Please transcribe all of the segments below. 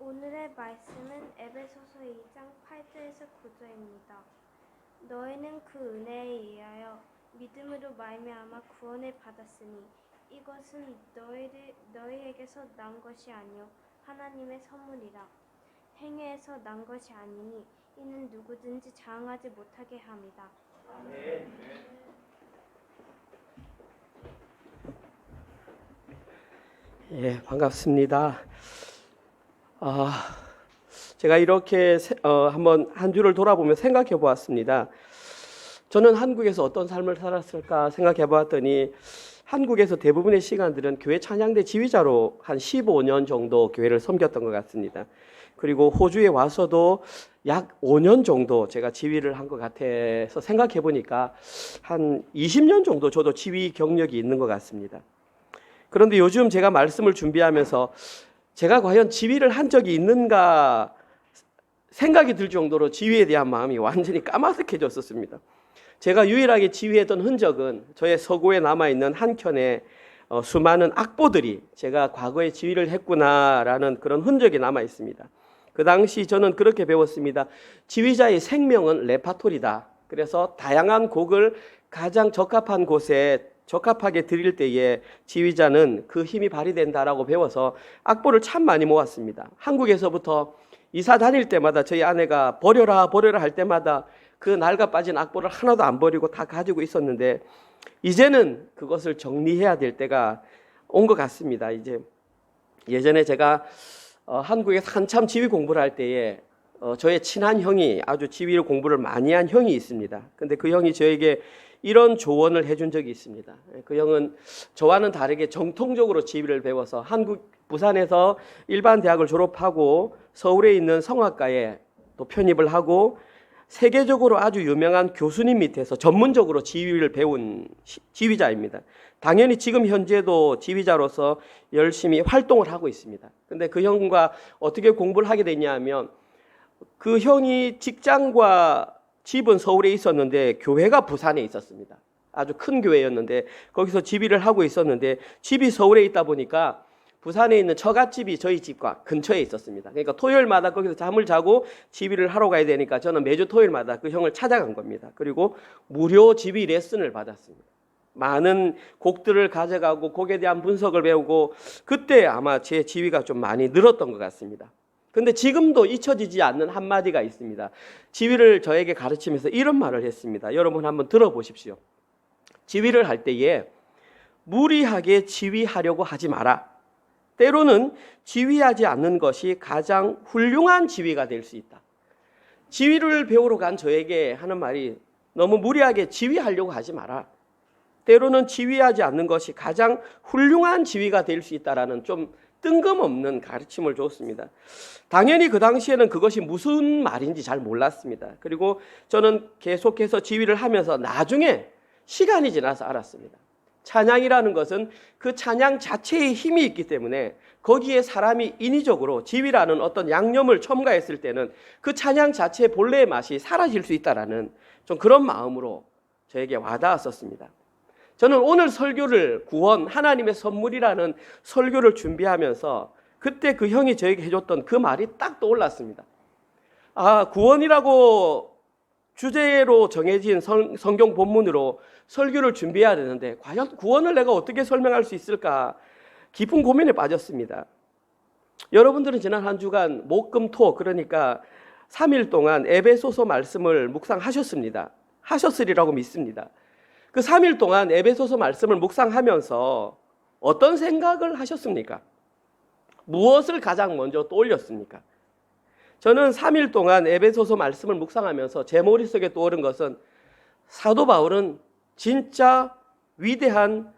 오늘의 말씀은 에베소서 2장 8절에서 9절입니다. 너희는 그 은혜에 의하여 믿음으로 말미암아 구원을 받았으니 이것은 너희에게서 난 것이 아니요 하나님의 선물이라. 행위에서 난 것이 아니니 이는 누구든지 자랑하지 못하게 함이다. 아멘. 예, 반갑습니다. 제가 이렇게 한번 한 주를 돌아보며 생각해 보았습니다. 저는 한국에서 어떤 삶을 살았을까 생각해 보았더니 한국에서 대부분의 시간들은 교회 찬양대 지휘자로 한 15년 정도 교회를 섬겼던 것 같습니다. 그리고 호주에 와서도 약 5년 정도 제가 지휘를 한 것 같아서 생각해 보니까 한 20년 정도 저도 지휘 경력이 있는 것 같습니다. 그런데 요즘 제가 말씀을 준비하면서 제가 과연 지휘를 한 적이 있는가 생각이 들 정도로 지휘에 대한 마음이 완전히 까마득해졌었습니다. 제가 유일하게 지휘했던 흔적은 저의 서고에 남아있는 한 켠에 수많은 악보들이 제가 과거에 지휘를 했구나라는 그런 흔적이 남아있습니다. 그 당시 저는 그렇게 배웠습니다. 지휘자의 생명은 레파토리다. 그래서 다양한 곡을 가장 적합한 곳에 적합하게 드릴 때에 지휘자는 그 힘이 발휘된다라고 배워서 악보를 참 많이 모았습니다. 한국에서부터 이사 다닐 때마다 저희 아내가 버려라 할 때마다 그 낡아 빠진 악보를 하나도 안 버리고 다 가지고 있었는데 이제는 그것을 정리해야 될 때가 온 것 같습니다. 이제 예전에 제가 한국에서 한참 지휘 공부를 할 때에 저의 친한 형이 아주 지휘 공부를 많이 한 형이 있습니다. 근데 그 형이 저에게 이런 조언을 해준 적이 있습니다. 그 형은 저와는 다르게 정통적으로 지휘를 배워서 부산에서 일반 대학을 졸업하고 서울에 있는 성악과에 또 편입을 하고 세계적으로 아주 유명한 교수님 밑에서 전문적으로 지휘를 배운 지휘자입니다. 당연히 지금 현재도 지휘자로서 열심히 활동을 하고 있습니다. 근데 그 형과 어떻게 공부를 하게 됐냐면 그 형이 직장과 집은 서울에 있었는데 교회가 부산에 있었습니다. 아주 큰 교회였는데 거기서 지휘를 하고 있었는데 집이 서울에 있다 보니까 부산에 있는 처갓집이 저희 집과 근처에 있었습니다. 그러니까 토요일마다 거기서 잠을 자고 지휘를 하러 가야 되니까 저는 매주 토요일마다 그 형을 찾아간 겁니다. 그리고 무료 지휘 레슨을 받았습니다. 많은 곡들을 가져가고 곡에 대한 분석을 배우고 그때 아마 제 지휘가 좀 많이 늘었던 것 같습니다. 근데 지금도 잊혀지지 않는 한마디가 있습니다. 지휘를 저에게 가르치면서 이런 말을 했습니다. 여러분 한번 들어보십시오. 지휘를 할 때에 무리하게 지휘하려고 하지 마라. 때로는 지휘하지 않는 것이 가장 훌륭한 지휘가 될 수 있다. 지휘를 배우러 간 저에게 하는 말이 너무 무리하게 지휘하려고 하지 마라. 때로는 지휘하지 않는 것이 가장 훌륭한 지휘가 될 수 있다라는 좀 뜬금없는 가르침을 줬습니다. 당연히 그 당시에는 그것이 무슨 말인지 잘 몰랐습니다. 그리고 저는 계속해서 지휘를 하면서 나중에 시간이 지나서 알았습니다. 찬양이라는 것은 그 찬양 자체의 힘이 있기 때문에 거기에 사람이 인위적으로 지휘라는 어떤 양념을 첨가했을 때는 그 찬양 자체의 본래의 맛이 사라질 수 있다라는 좀 그런 마음으로 저에게 와닿았었습니다. 저는 오늘 설교를 구원, 하나님의 선물이라는 설교를 준비하면서 그때 그 형이 저에게 해줬던 그 말이 딱 떠올랐습니다. 구원이라고 주제로 정해진 성경 본문으로 설교를 준비해야 되는데 과연 구원을 내가 어떻게 설명할 수 있을까 깊은 고민에 빠졌습니다. 여러분들은 지난 한 주간 목금토 그러니까 3일 동안 에베소서 말씀을 묵상하셨습니다. 하셨으리라고 믿습니다. 그 3일 동안 에베소서 말씀을 묵상하면서 어떤 생각을 하셨습니까? 무엇을 가장 먼저 떠올렸습니까? 저는 3일 동안 에베소서 말씀을 묵상하면서 제 머릿속에 떠오른 것은 사도 바울은 진짜 위대한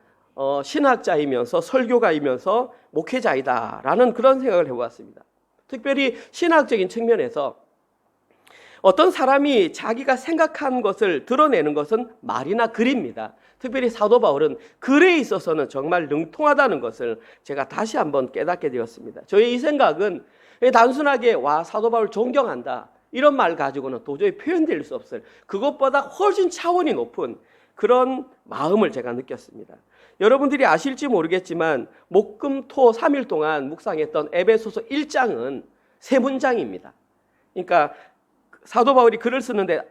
신학자이면서 설교가이면서 목회자이다라는 그런 생각을 해보았습니다. 특별히 신학적인 측면에서 어떤 사람이 자기가 생각한 것을 드러내는 것은 말이나 글입니다. 특별히 사도 바울은 글에 있어서는 정말 능통하다는 것을 제가 다시 한번 깨닫게 되었습니다. 저의 이 생각은 단순하게 사도 바울 존경한다 이런 말 가지고는 도저히 표현될 수 없을 그것보다 훨씬 차원이 높은 그런 마음을 제가 느꼈습니다. 여러분들이 아실지 모르겠지만 목금토 3일 동안 묵상했던 에베소서 1장은 세 문장입니다. 그러니까 사도 바울이 글을 쓰는데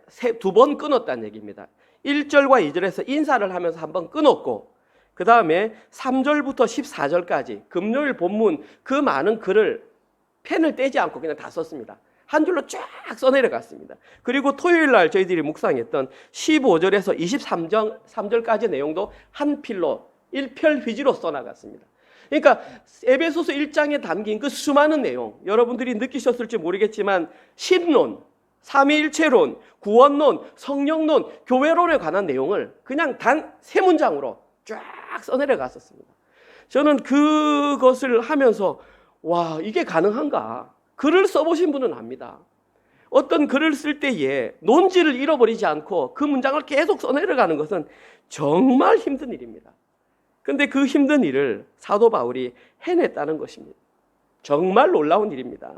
두 번 끊었다는 얘기입니다. 1절과 2절에서 인사를 하면서 한 번 끊었고, 그 다음에 3절부터 14절까지 금요일 본문 그 많은 글을 펜을 떼지 않고 그냥 다 썼습니다. 한 줄로 쫙 써내려갔습니다. 그리고 토요일 날 저희들이 묵상했던 15절에서 23절까지 내용도 한 필로 1편 휘지로 써나갔습니다. 그러니까 에베소서 1장에 담긴 그 수많은 내용, 여러분들이 느끼셨을지 모르겠지만 신론, 삼위일체론, 구원론, 성령론, 교회론에 관한 내용을 그냥 단 세 문장으로 쫙 써내려갔었습니다. 저는 그것을 하면서 와, 이게 가능한가? 글을 써보신 분은 압니다. 어떤 글을 쓸 때에 논지를 잃어버리지 않고 그 문장을 계속 써내려가는 것은 정말 힘든 일입니다. 근데 그 힘든 일을 사도 바울이 해냈다는 것입니다. 정말 놀라운 일입니다.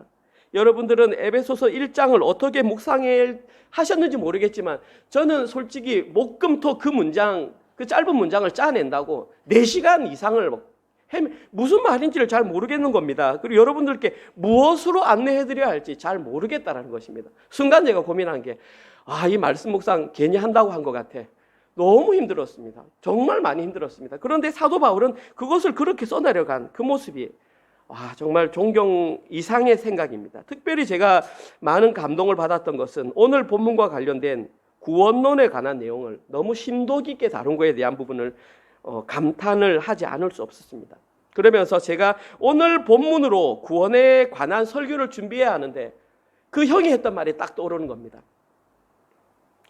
여러분들은 에베소서 1장을 어떻게 묵상해 하셨는지 모르겠지만 저는 솔직히 목금토 그 문장, 그 짧은 문장을 짜낸다고 4시간 이상을 무슨 말인지를 잘 모르겠는 겁니다. 그리고 여러분들께 무엇으로 안내해드려야 할지 잘 모르겠다는 것입니다. 순간 제가 고민한 게 이 말씀 묵상 괜히 한다고 한 것 같아. 너무 힘들었습니다. 정말 많이 힘들었습니다. 그런데 사도 바울은 그것을 그렇게 써내려간 그 모습이 정말 존경 이상의 생각입니다. 특별히 제가 많은 감동을 받았던 것은 오늘 본문과 관련된 구원론에 관한 내용을 너무 심도 깊게 다룬 것에 대한 부분을 감탄을 하지 않을 수 없었습니다. 그러면서 제가 오늘 본문으로 구원에 관한 설교를 준비해야 하는데 그 형이 했던 말이 딱 떠오르는 겁니다.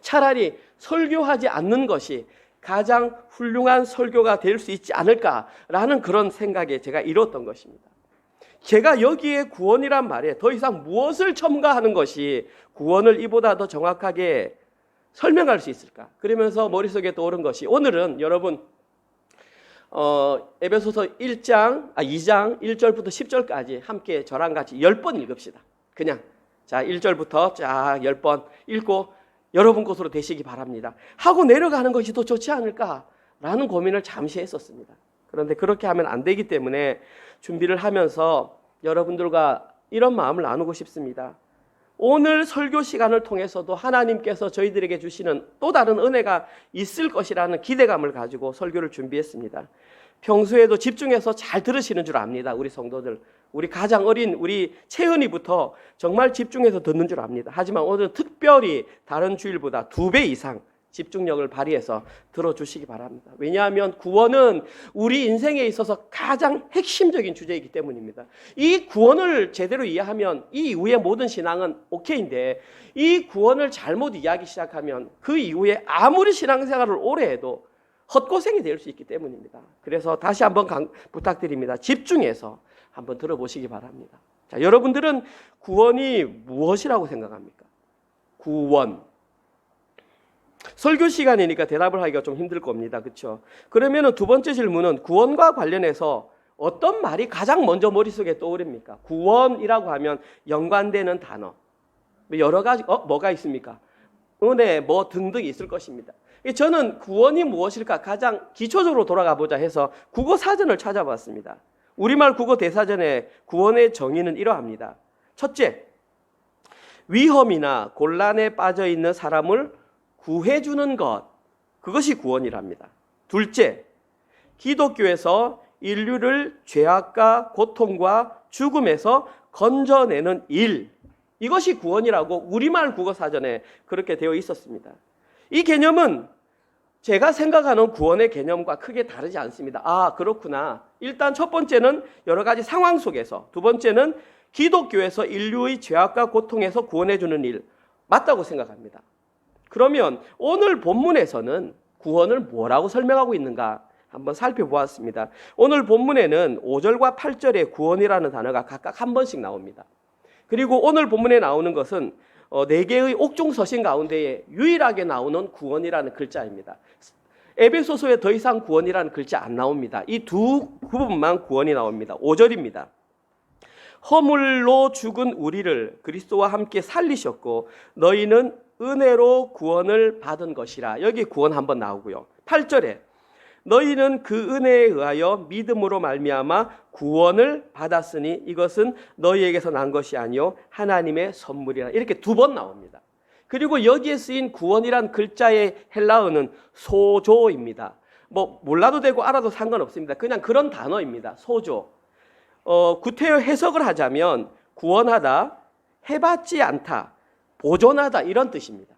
차라리 설교하지 않는 것이 가장 훌륭한 설교가 될 수 있지 않을까라는 그런 생각에 제가 이뤘던 것입니다. 제가 여기에 구원이란 말에 더 이상 무엇을 첨가하는 것이 구원을 이보다 더 정확하게 설명할 수 있을까? 그러면서 머릿속에 떠오른 것이 오늘은 여러분 에베소서 2장 1절부터 10절까지 함께 저랑 같이 10번 읽읍시다. 그냥 1절부터 쫙 10번 읽고 여러분 곳으로 되시기 바랍니다. 하고 내려가는 것이 더 좋지 않을까라는 고민을 잠시 했었습니다. 그런데 그렇게 하면 안 되기 때문에 준비를 하면서 여러분들과 이런 마음을 나누고 싶습니다. 오늘 설교 시간을 통해서도 하나님께서 저희들에게 주시는 또 다른 은혜가 있을 것이라는 기대감을 가지고 설교를 준비했습니다. 평소에도 집중해서 잘 들으시는 줄 압니다. 우리 성도들, 우리 가장 어린 우리 채은이부터 정말 집중해서 듣는 줄 압니다. 하지만 오늘 특별히 다른 주일보다 2배 이상 집중력을 발휘해서 들어주시기 바랍니다. 왜냐하면 구원은 우리 인생에 있어서 가장 핵심적인 주제이기 때문입니다. 이 구원을 제대로 이해하면 이 이후의 모든 신앙은 오케이인데 이 구원을 잘못 이해하기 시작하면 그 이후에 아무리 신앙생활을 오래 해도 헛고생이 될 수 있기 때문입니다. 그래서 다시 한번 부탁드립니다. 집중해서 한번 들어보시기 바랍니다. 자, 여러분들은 구원이 무엇이라고 생각합니까? 구원. 설교 시간이니까 대답을 하기가 좀 힘들 겁니다. 그렇죠? 그러면 두 번째 질문은 구원과 관련해서 어떤 말이 가장 먼저 머릿속에 떠오릅니까? 구원이라고 하면 연관되는 단어. 여러 가지 뭐가 있습니까? 은혜 뭐 등등 있을 것입니다. 저는 구원이 무엇일까 가장 기초적으로 돌아가 보자 해서 국어 사전을 찾아봤습니다. 우리말 국어 대사전에 구원의 정의는 이러합니다. 첫째, 위험이나 곤란에 빠져 있는 사람을 구해주는 것, 그것이 구원이랍니다. 둘째, 기독교에서 인류를 죄악과 고통과 죽음에서 건져내는 일, 이것이 구원이라고 우리말 국어사전에 그렇게 되어 있었습니다. 이 개념은 제가 생각하는 구원의 개념과 크게 다르지 않습니다. 그렇구나. 일단 첫 번째는 여러 가지 상황 속에서, 두 번째는 기독교에서 인류의 죄악과 고통에서 구원해주는 일, 맞다고 생각합니다. 그러면 오늘 본문에서는 구원을 뭐라고 설명하고 있는가 한번 살펴보았습니다. 오늘 본문에는 5절과 8절에 구원이라는 단어가 각각 한 번씩 나옵니다. 그리고 오늘 본문에 나오는 것은 4개의 옥중서신 가운데에 유일하게 나오는 구원이라는 글자입니다. 에베소서에 더 이상 구원이라는 글자 안 나옵니다. 이 두 부분만 구원이 나옵니다. 5절입니다. 허물로 죽은 우리를 그리스도와 함께 살리셨고 너희는 은혜로 구원을 받은 것이라. 여기 구원 한번 나오고요. 8절에 너희는 그 은혜에 의하여 믿음으로 말미암아 구원을 받았으니 이것은 너희에게서 난 것이 아니요 하나님의 선물이라. 이렇게 두 번 나옵니다. 그리고 여기에 쓰인 구원이란 글자의 헬라어는 소조입니다. 뭐 몰라도 되고 알아도 상관없습니다. 그냥 그런 단어입니다. 소조. 구태여 해석을 하자면 구원하다, 해받지 않다, 보존하다 이런 뜻입니다.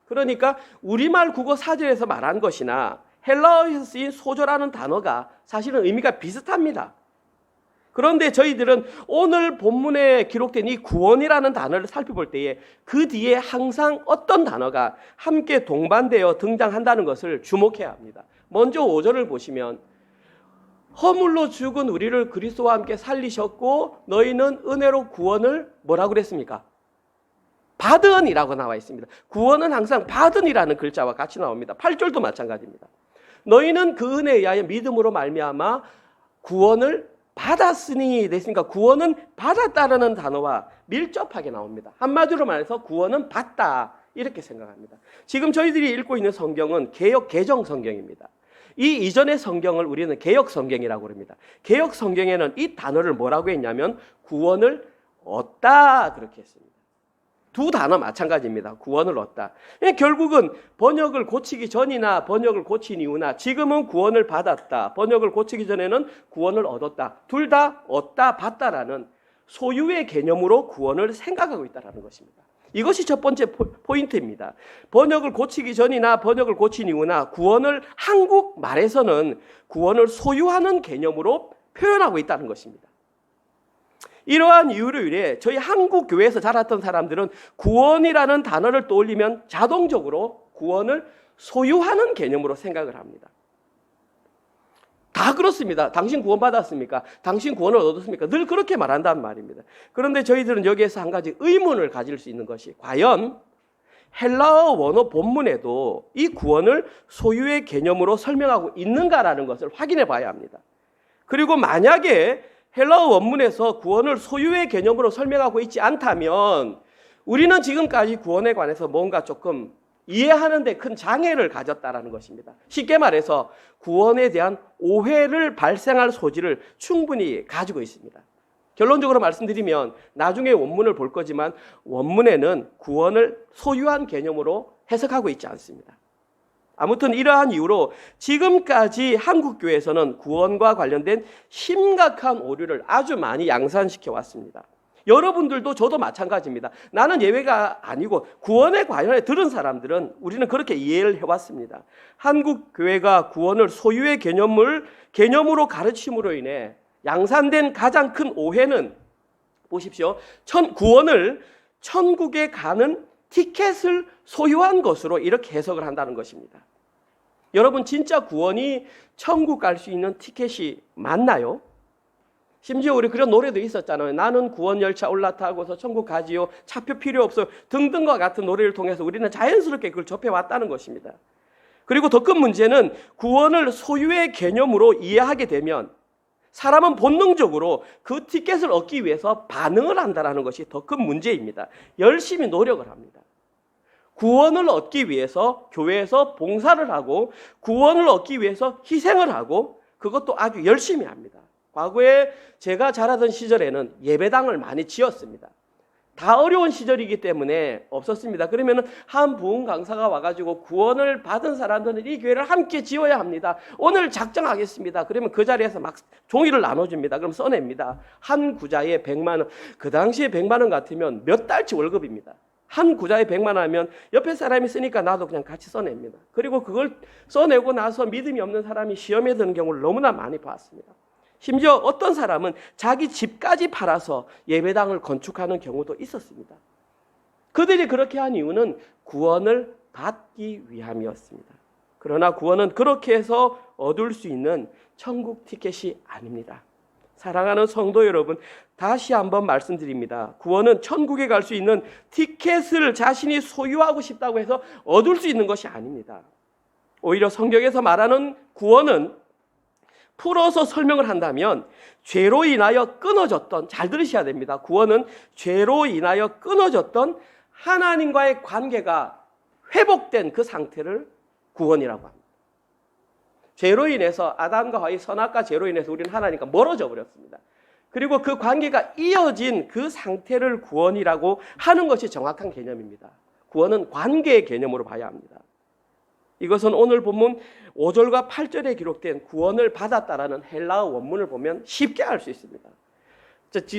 그러니까 우리말 국어 사전에서 말한 것이나 헬라어에서 쓰인 소조라는 단어가 사실은 의미가 비슷합니다. 그런데 저희들은 오늘 본문에 기록된 이 구원이라는 단어를 살펴볼 때에 그 뒤에 항상 어떤 단어가 함께 동반되어 등장한다는 것을 주목해야 합니다. 먼저 5절을 보시면 허물로 죽은 우리를 그리스도와 함께 살리셨고 너희는 은혜로 구원을 뭐라고 그랬습니까? 받은이라고 나와 있습니다. 구원은 항상 받은이라는 글자와 같이 나옵니다. 8절도 마찬가지입니다. 너희는 그 은혜에 의하여 믿음으로 말미암아 구원을 받았으니 됐으니까 구원은 받았다라는 단어와 밀접하게 나옵니다. 한마디로 말해서 구원은 받다 이렇게 생각합니다. 지금 저희들이 읽고 있는 성경은 개역 개정 성경입니다. 이 이전의 성경을 우리는 개역 성경이라고 합니다. 개역 성경에는 이 단어를 뭐라고 했냐면 구원을 얻다 그렇게 했습니다. 두 단어 마찬가지입니다. 구원을 얻다. 결국은 번역을 고치기 전이나 번역을 고친 이후나 지금은 구원을 받았다. 번역을 고치기 전에는 구원을 얻었다. 둘 다 얻다, 받다라는 소유의 개념으로 구원을 생각하고 있다는 것입니다. 이것이 첫 번째 포인트입니다. 번역을 고치기 전이나 번역을 고친 이후나 구원을 한국 말에서는 구원을 소유하는 개념으로 표현하고 있다는 것입니다. 이러한 이유로 인해 저희 한국 교회에서 자랐던 사람들은 구원이라는 단어를 떠올리면 자동적으로 구원을 소유하는 개념으로 생각을 합니다. 다 그렇습니다. 당신 구원 받았습니까? 당신 구원을 얻었습니까? 늘 그렇게 말한단 말입니다. 그런데 저희들은 여기에서 한 가지 의문을 가질 수 있는 것이 과연 헬라어 원어 본문에도 이 구원을 소유의 개념으로 설명하고 있는가라는 것을 확인해 봐야 합니다. 그리고 만약에 헬라어 원문에서 구원을 소유의 개념으로 설명하고 있지 않다면 우리는 지금까지 구원에 관해서 뭔가 조금 이해하는 데 큰 장애를 가졌다라는 것입니다. 쉽게 말해서 구원에 대한 오해를 발생할 소지를 충분히 가지고 있습니다. 결론적으로 말씀드리면 나중에 원문을 볼 거지만 원문에는 구원을 소유한 개념으로 해석하고 있지 않습니다. 아무튼 이러한 이유로 지금까지 한국교회에서는 구원과 관련된 심각한 오류를 아주 많이 양산시켜 왔습니다. 여러분들도 저도 마찬가지입니다. 나는 예외가 아니고 구원에 관련해 들은 사람들은 우리는 그렇게 이해를 해왔습니다. 한국교회가 구원을 소유의 개념으로 가르침으로 인해 양산된 가장 큰 오해는 보십시오. 구원을 천국에 가는 티켓을 소유한 것으로 이렇게 해석을 한다는 것입니다. 여러분 진짜 구원이 천국 갈 수 있는 티켓이 맞나요? 심지어 우리 그런 노래도 있었잖아요. 나는 구원 열차 올라타고서 천국 가지요. 차표 필요 없어요. 등등과 같은 노래를 통해서 우리는 자연스럽게 그걸 접해왔다는 것입니다. 그리고 더 큰 문제는 구원을 소유의 개념으로 이해하게 되면 사람은 본능적으로 그 티켓을 얻기 위해서 반응을 한다는 것이 더 큰 문제입니다. 열심히 노력을 합니다. 구원을 얻기 위해서 교회에서 봉사를 하고 구원을 얻기 위해서 희생을 하고 그것도 아주 열심히 합니다. 과거에 제가 자라던 시절에는 예배당을 많이 지었습니다. 다 어려운 시절이기 때문에 없었습니다. 그러면 한 부흥 강사가 와가지고 구원을 받은 사람들은 이 교회를 함께 지어야 합니다. 오늘 작정하겠습니다. 그러면 그 자리에서 막 종이를 나눠줍니다. 그럼 써냅니다. 한 구자에 100만 원. 그 당시에 100만 원 같으면 몇 달치 월급입니다. 한 구자에 100만 원 하면 옆에 사람이 쓰니까 나도 그냥 같이 써냅니다. 그리고 그걸 써내고 나서 믿음이 없는 사람이 시험에 드는 경우를 너무나 많이 봤습니다. 심지어 어떤 사람은 자기 집까지 팔아서 예배당을 건축하는 경우도 있었습니다. 그들이 그렇게 한 이유는 구원을 받기 위함이었습니다. 그러나 구원은 그렇게 해서 얻을 수 있는 천국 티켓이 아닙니다. 사랑하는 성도 여러분, 다시 한번 말씀드립니다. 구원은 천국에 갈 수 있는 티켓을 자신이 소유하고 싶다고 해서 얻을 수 있는 것이 아닙니다. 오히려 성경에서 말하는 구원은 풀어서 설명을 한다면 죄로 인하여 끊어졌던, 잘 들으셔야 됩니다. 구원은 죄로 인하여 끊어졌던 하나님과의 관계가 회복된 그 상태를 구원이라고 합니다. 죄로 인해서 아담과 하와의 선악과 죄로 인해서 우리는 하나님과 멀어져 버렸습니다. 그리고 그 관계가 이어진 그 상태를 구원이라고 하는 것이 정확한 개념입니다. 구원은 관계의 개념으로 봐야 합니다. 이것은 오늘 본문 5절과 8절에 기록된 구원을 받았다라는 헬라어 원문을 보면 쉽게 알 수 있습니다.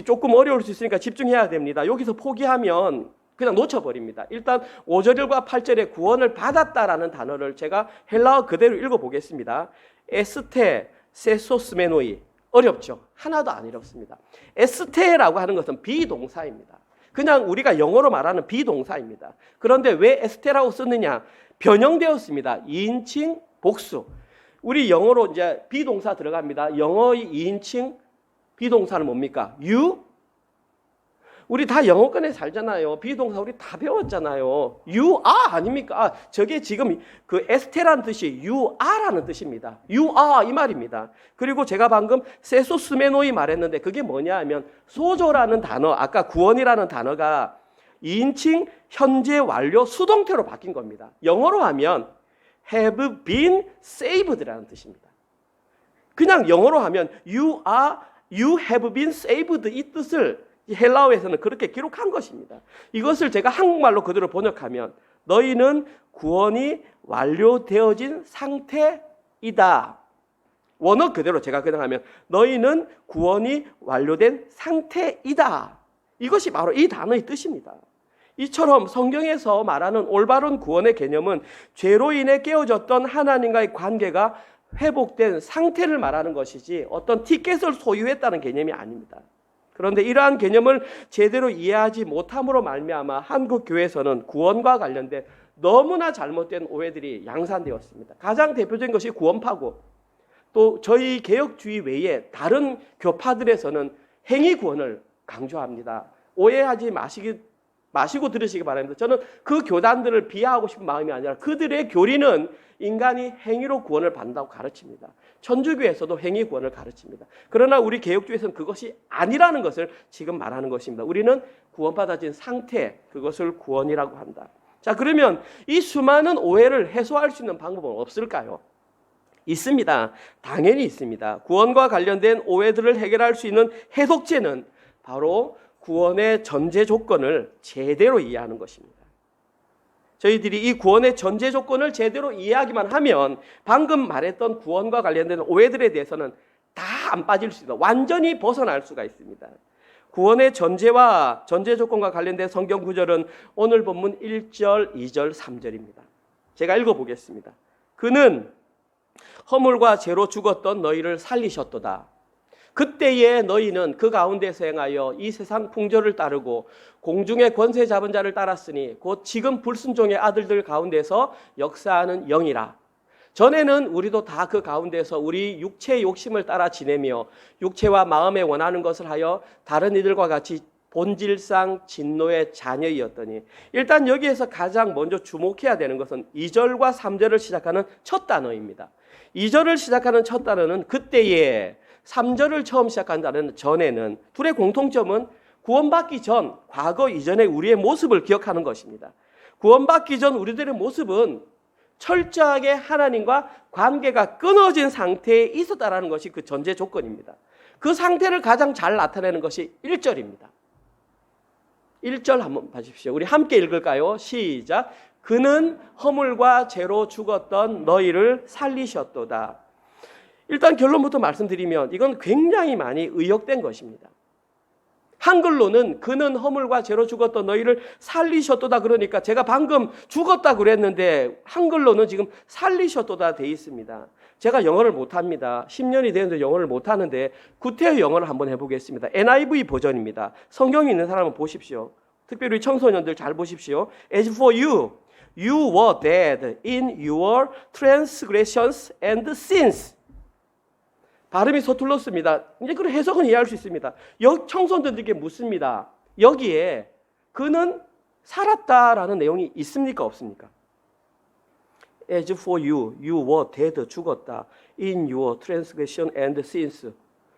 조금 어려울 수 있으니까 집중해야 됩니다. 여기서 포기하면 그냥 놓쳐버립니다. 일단 5절과 8절에 구원을 받았다라는 단어를 제가 헬라어 그대로 읽어보겠습니다. 에스테 세소스메노이. 어렵죠? 하나도 안 어렵습니다. 에스테라고 하는 것은 비동사입니다. 그냥 우리가 영어로 말하는 비동사입니다. 그런데 왜 에스테라고 쓰느냐? 변형되었습니다. 2인칭 복수. 우리 영어로 이제 비동사 들어갑니다. 영어의 2인칭 비동사는 뭡니까? you. 우리 다 영어권에 살잖아요. 비동사 우리 다 배웠잖아요. you are 아닙니까? 저게 지금 그 에스테라는 뜻이 you are라는 뜻입니다. you are 이 말입니다. 그리고 제가 방금 세소스메노이 말했는데 그게 뭐냐 하면 소조라는 단어, 아까 구원이라는 단어가 2인칭 현재 완료 수동태로 바뀐 겁니다. 영어로 하면 have been saved라는 뜻입니다. 그냥 영어로 하면 you have been saved 이 뜻을 헬라어에서는 그렇게 기록한 것입니다. 이것을 제가 한국말로 그대로 번역하면 너희는 구원이 완료되어진 상태이다. 원어 그대로 제가 그냥 하면 너희는 구원이 완료된 상태이다. 이것이 바로 이 단어의 뜻입니다. 이처럼 성경에서 말하는 올바른 구원의 개념은 죄로 인해 깨어졌던 하나님과의 관계가 회복된 상태를 말하는 것이지 어떤 티켓을 소유했다는 개념이 아닙니다. 그런데 이러한 개념을 제대로 이해하지 못함으로 말미암아 한국 교회에서는 구원과 관련된 너무나 잘못된 오해들이 양산되었습니다. 가장 대표적인 것이 구원파고 또 저희 개혁주의 외에 다른 교파들에서는 행위 구원을 강조합니다. 오해하지 마시고 들으시기 바랍니다. 저는 그 교단들을 비하하고 싶은 마음이 아니라 그들의 교리는 인간이 행위로 구원을 받는다고 가르칩니다. 천주교에서도 행위 구원을 가르칩니다. 그러나 우리 개혁주의에서는 그것이 아니라는 것을 지금 말하는 것입니다. 우리는 구원받아진 상태, 그것을 구원이라고 한다. 자, 그러면 이 수많은 오해를 해소할 수 있는 방법은 없을까요? 있습니다. 당연히 있습니다. 구원과 관련된 오해들을 해결할 수 있는 해독제는 바로 구원의 전제 조건을 제대로 이해하는 것입니다. 저희들이 이 구원의 전제 조건을 제대로 이해하기만 하면 방금 말했던 구원과 관련된 오해들에 대해서는 다 안 빠질 수 있다. 완전히 벗어날 수가 있습니다. 구원의 전제와 전제 조건과 관련된 성경 구절은 오늘 본문 1절, 2절, 3절입니다. 제가 읽어보겠습니다. 그는 허물과 죄로 죽었던 너희를 살리셨도다. 그때에 너희는 그 가운데서 행하여 이 세상 풍조를 따르고 공중의 권세 잡은 자를 따랐으니 곧 지금 불순종의 아들들 가운데서 역사하는 영이라. 전에는 우리도 다 그 가운데서 우리 육체의 욕심을 따라 지내며 육체와 마음에 원하는 것을 하여 다른 이들과 같이 본질상 진노의 자녀이었더니, 일단 여기에서 가장 먼저 주목해야 되는 것은 2절과 3절을 시작하는 첫 단어입니다. 2절을 시작하는 첫 단어는 그때에, 3절을 처음 시작한 단어는 전에는, 둘의 공통점은 구원받기 전, 과거 이전의 우리의 모습을 기억하는 것입니다. 구원받기 전 우리들의 모습은 철저하게 하나님과 관계가 끊어진 상태에 있었다라는 것이 그 전제 조건입니다. 그 상태를 가장 잘 나타내는 것이 1절입니다. 1절 한번 봐주십시오. 우리 함께 읽을까요? 시작. 그는 허물과 죄로 죽었던 너희를 살리셨도다. 일단 결론부터 말씀드리면 이건 굉장히 많이 의역된 것입니다. 한글로는 그는 허물과 죄로 죽었던 너희를 살리셨도다 그러니까 제가 방금 죽었다 그랬는데 한글로는 지금 살리셨도다 돼 있습니다. 제가 영어를 못합니다. 10년이 되는데 영어를 못하는데 구태여 영어를 한번 해보겠습니다. NIV 버전입니다. 성경이 있는 사람은 보십시오. 특별히 청소년들 잘 보십시오. As for you, you were dead in your transgressions and sins. 발음이 서툴렀습니다. 이제 그런 해석은 이해할 수 있습니다. 청소년들에게 묻습니다. 여기에 그는 살았다라는 내용이 있습니까? 없습니까? As for you, you were dead, 죽었다. In your transgression and sins.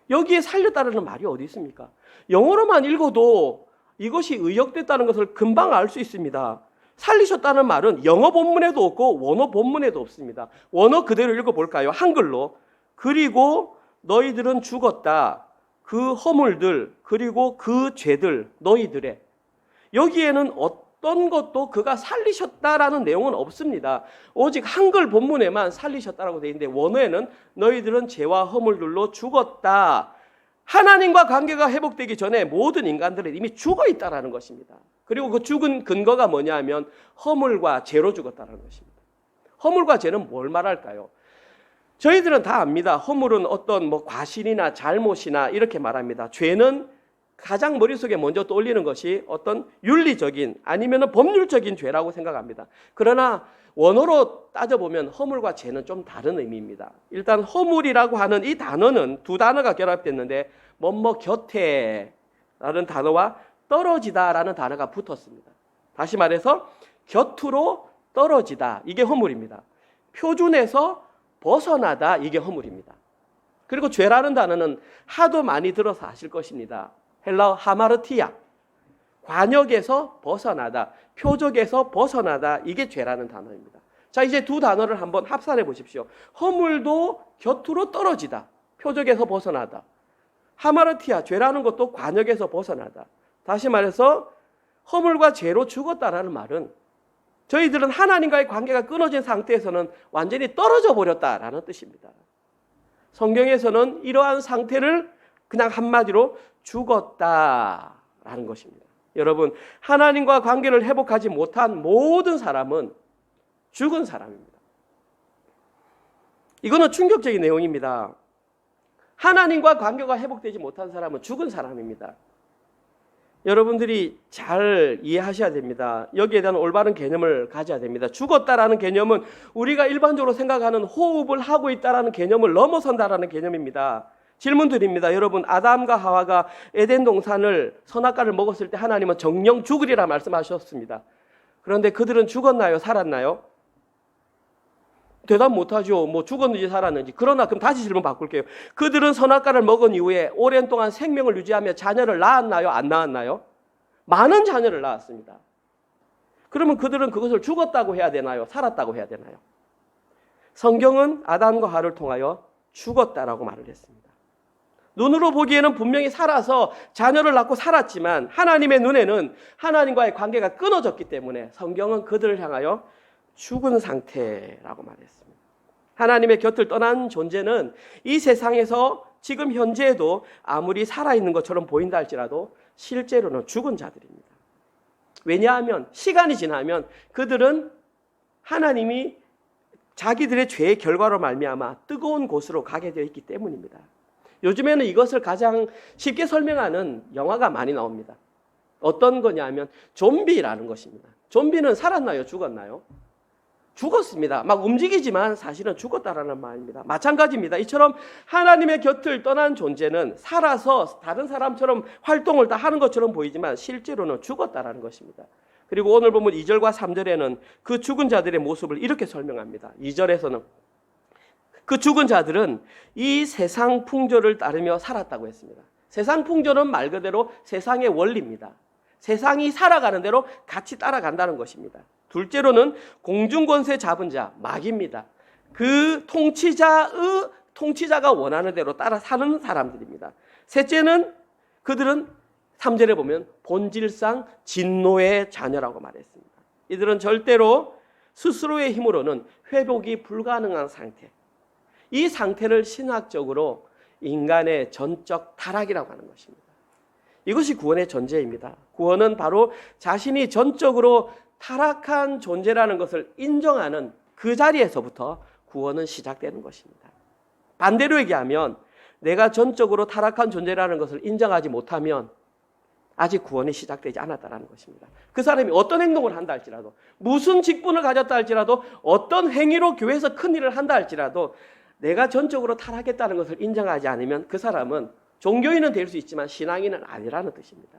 여기에 살렸다라는 말이 어디 있습니까? 영어로만 읽어도 이것이 의역됐다는 것을 금방 알 수 있습니다. 살리셨다는 말은 영어 본문에도 없고 원어 본문에도 없습니다. 원어 그대로 읽어볼까요? 한글로. 그리고 너희들은 죽었다. 그 허물들 그리고 그 죄들 너희들의. 여기에는 어떤 것도 그가 살리셨다라는 내용은 없습니다. 오직 한글 본문에만 살리셨다라고 되어 있는데 원어에는 너희들은 죄와 허물들로 죽었다. 하나님과 관계가 회복되기 전에 모든 인간들은 이미 죽어 있다라는 것입니다. 그리고 그 죽은 근거가 뭐냐 하면 허물과 죄로 죽었다는 것입니다. 허물과 죄는 뭘 말할까요? 저희들은 다 압니다. 허물은 어떤 과실이나 잘못이나 이렇게 말합니다. 죄는 가장 머릿속에 먼저 떠올리는 것이 어떤 윤리적인 아니면 법률적인 죄라고 생각합니다. 그러나 원어로 따져보면 허물과 죄는 좀 다른 의미입니다. 일단 허물이라고 하는 이 단어는 두 단어가 결합됐는데 뭐뭐 곁에 라는 단어와 떨어지다라는 단어가 붙었습니다. 다시 말해서 곁으로 떨어지다, 이게 허물입니다. 표준에서 벗어나다, 이게 허물입니다. 그리고 죄라는 단어는 하도 많이 들어서 아실 것입니다. 헬라어 하마르티아, 관역에서 벗어나다, 표적에서 벗어나다, 이게 죄라는 단어입니다. 자, 이제 두 단어를 한번 합산해 보십시오. 허물도 곁으로 떨어지다, 표적에서 벗어나다. 하마르티아, 죄라는 것도 관역에서 벗어나다. 다시 말해서 허물과 죄로 죽었다라는 말은 저희들은 하나님과의 관계가 끊어진 상태에서는 완전히 떨어져 버렸다라는 뜻입니다. 성경에서는 이러한 상태를 그냥 한마디로 죽었다라는 것입니다. 여러분, 하나님과 관계를 회복하지 못한 모든 사람은 죽은 사람입니다. 이거는 충격적인 내용입니다. 하나님과 관계가 회복되지 못한 사람은 죽은 사람입니다. 여러분들이 잘 이해하셔야 됩니다. 여기에 대한 올바른 개념을 가져야 됩니다. 죽었다라는 개념은 우리가 일반적으로 생각하는 호흡을 하고 있다라는 개념을 넘어선다라는 개념입니다. 질문 드립니다. 여러분, 아담과 하와가 에덴 동산을 선악과를 먹었을 때 하나님은 정령 죽으리라 말씀하셨습니다. 그런데 그들은 죽었나요? 살았나요? 대답 못하죠. 죽었는지 살았는지. 그러나 그럼 다시 질문 바꿀게요. 그들은 선악과를 먹은 이후에 오랜 동안 생명을 유지하며 자녀를 낳았나요? 안 낳았나요? 많은 자녀를 낳았습니다. 그러면 그들은 그것을 죽었다고 해야 되나요? 살았다고 해야 되나요? 성경은 아담과 하와를 통하여 죽었다라고 말을 했습니다. 눈으로 보기에는 분명히 살아서 자녀를 낳고 살았지만 하나님의 눈에는 하나님과의 관계가 끊어졌기 때문에 성경은 그들을 향하여 죽은 상태라고 말했습니다. 하나님의 곁을 떠난 존재는 이 세상에서 지금 현재에도 아무리 살아있는 것처럼 보인다 할지라도 실제로는 죽은 자들입니다. 왜냐하면 시간이 지나면 그들은 하나님이 자기들의 죄의 결과로 말미암아 뜨거운 곳으로 가게 되어 있기 때문입니다. 요즘에는 이것을 가장 쉽게 설명하는 영화가 많이 나옵니다. 어떤 거냐면 좀비라는 것입니다. 좀비는 살았나요? 죽었나요? 죽었습니다. 막 움직이지만 사실은 죽었다라는 말입니다. 마찬가지입니다. 이처럼 하나님의 곁을 떠난 존재는 살아서 다른 사람처럼 활동을 다 하는 것처럼 보이지만 실제로는 죽었다라는 것입니다. 그리고 오늘 보면 2절과 3절에는 그 죽은 자들의 모습을 이렇게 설명합니다. 2절에서는 그 죽은 자들은 이 세상 풍조를 따르며 살았다고 했습니다. 세상 풍조는 말 그대로 세상의 원리입니다. 세상이 살아가는 대로 같이 따라간다는 것입니다. 둘째로는 공중권세 잡은 자, 마귀입니다. 그 통치자가 원하는 대로 따라 사는 사람들입니다. 셋째는 그들은 3절에 보면 본질상 진노의 자녀라고 말했습니다. 이들은 절대로 스스로의 힘으로는 회복이 불가능한 상태. 이 상태를 신학적으로 인간의 전적 타락이라고 하는 것입니다. 이것이 구원의 전제입니다. 구원은 바로 자신이 전적으로 타락한 존재라는 것을 인정하는 그 자리에서부터 구원은 시작되는 것입니다. 반대로 얘기하면 내가 전적으로 타락한 존재라는 것을 인정하지 못하면 아직 구원이 시작되지 않았다는 것입니다. 그 사람이 어떤 행동을 한다 할지라도, 무슨 직분을 가졌다 할지라도, 어떤 행위로 교회에서 큰 일을 한다 할지라도 내가 전적으로 타락했다는 것을 인정하지 않으면 그 사람은 종교인은 될 수 있지만 신앙인은 아니라는 뜻입니다.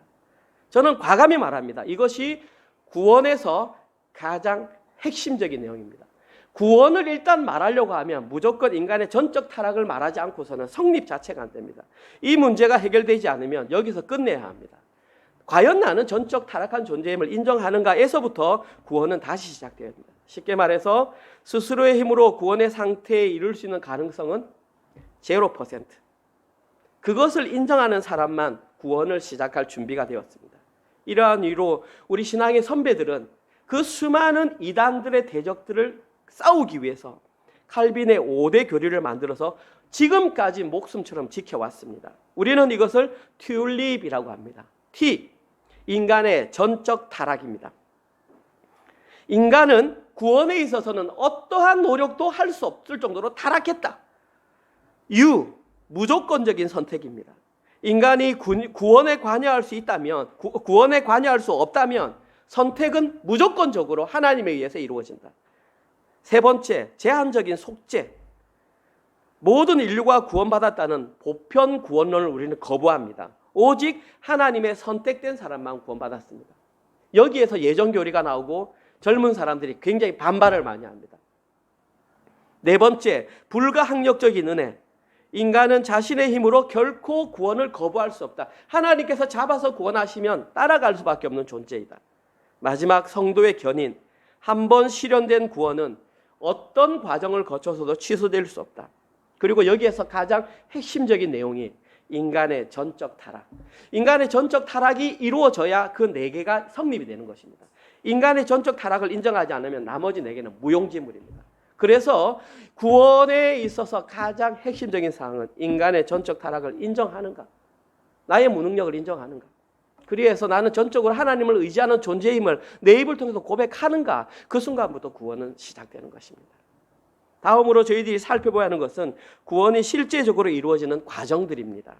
저는 과감히 말합니다. 이것이 구원에서 가장 핵심적인 내용입니다. 구원을 일단 말하려고 하면 무조건 인간의 전적 타락을 말하지 않고서는 성립 자체가 안 됩니다. 이 문제가 해결되지 않으면 여기서 끝내야 합니다. 과연 나는 전적 타락한 존재임을 인정하는가에서부터 구원은 다시 시작되어야 됩니다. 쉽게 말해서 스스로의 힘으로 구원의 상태에 이룰 수 있는 가능성은 0%. 그것을 인정하는 사람만 구원을 시작할 준비가 되었습니다. 이러한 이유로 우리 신앙의 선배들은 그 수많은 이단들의 대적들을 싸우기 위해서 칼빈의 5대 교리를 만들어서 지금까지 목숨처럼 지켜왔습니다. 우리는 이것을 튤립이라고 합니다. T, 인간의 전적 타락입니다. 인간은 구원에 있어서는 어떠한 노력도 할 수 없을 정도로 타락했다. U, 무조건적인 선택입니다. 인간이 구원에 관여할 수 있다면, 구원에 관여할 수 없다면 선택은 무조건적으로 하나님에 의해서 이루어진다. 세 번째, 제한적인 속죄. 모든 인류가 구원받았다는 보편 구원론을 우리는 거부합니다. 오직 하나님의 선택된 사람만 구원받았습니다. 여기에서 예정교리가 나오고 젊은 사람들이 굉장히 반발을 많이 합니다. 네 번째, 불가항력적인 은혜. 인간은 자신의 힘으로 결코 구원을 거부할 수 없다. 하나님께서 잡아서 구원하시면 따라갈 수밖에 없는 존재이다. 마지막, 성도의 견인. 한 번 실현된 구원은 어떤 과정을 거쳐서도 취소될 수 없다. 그리고 여기에서 가장 핵심적인 내용이 인간의 전적 타락. 인간의 전적 타락이 이루어져야 그 네 개가 성립이 되는 것입니다. 인간의 전적 타락을 인정하지 않으면 나머지 네 개는 무용지물입니다. 그래서 구원에 있어서 가장 핵심적인 사항은 인간의 전적 타락을 인정하는가, 나의 무능력을 인정하는가, 그래서 나는 전적으로 하나님을 의지하는 존재임을 내 입을 통해서 고백하는가, 그 순간부터 구원은 시작되는 것입니다. 다음으로 저희들이 살펴봐야 하는 것은 구원이 실제적으로 이루어지는 과정들입니다.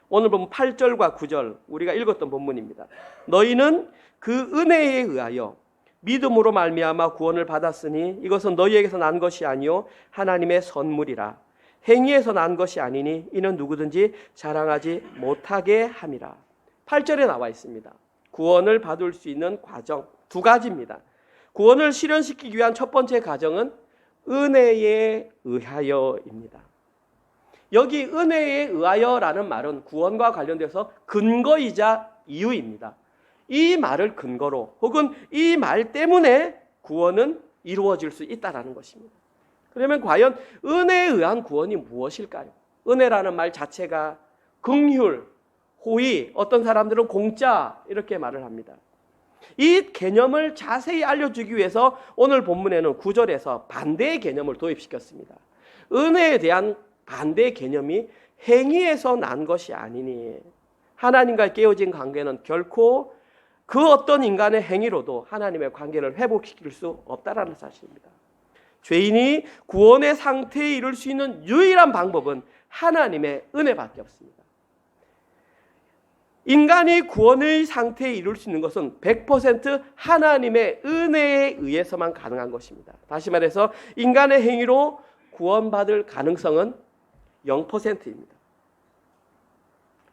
오늘 보면 8절과 9절 우리가 읽었던 본문입니다. 너희는 그 은혜에 의하여 믿음으로 말미암아 구원을 받았으니 이것은 너희에게서 난 것이 아니요 하나님의 선물이라. 행위에서 난 것이 아니니 이는 누구든지 자랑하지 못하게 함이라. 8절에 나와 있습니다. 구원을 받을 수 있는 과정 두 가지입니다. 구원을 실현시키기 위한 첫 번째 과정은 은혜에 의하여입니다. 여기 은혜에 의하여라는 말은 구원과 관련돼서 근거이자 이유입니다. 이 말을 근거로 혹은 이 말 때문에 구원은 이루어질 수 있다는 것입니다. 그러면 과연 은혜에 의한 구원이 무엇일까요? 은혜라는 말 자체가 긍휼, 호의, 어떤 사람들은 공짜 이렇게 말을 합니다. 이 개념을 자세히 알려주기 위해서 오늘 본문에는 9절에서 반대의 개념을 도입시켰습니다. 은혜에 대한 반대의 개념이 행위에서 난 것이 아니니, 하나님과 깨어진 관계는 결코 그 어떤 인간의 행위로도 하나님의 관계를 회복시킬 수 없다는 사실입니다. 죄인이 구원의 상태에 이를 수 있는 유일한 방법은 하나님의 은혜밖에 없습니다. 인간이 구원의 상태에 이룰 수 있는 것은 100% 하나님의 은혜에 의해서만 가능한 것입니다. 다시 말해서 인간의 행위로 구원받을 가능성은 0%입니다.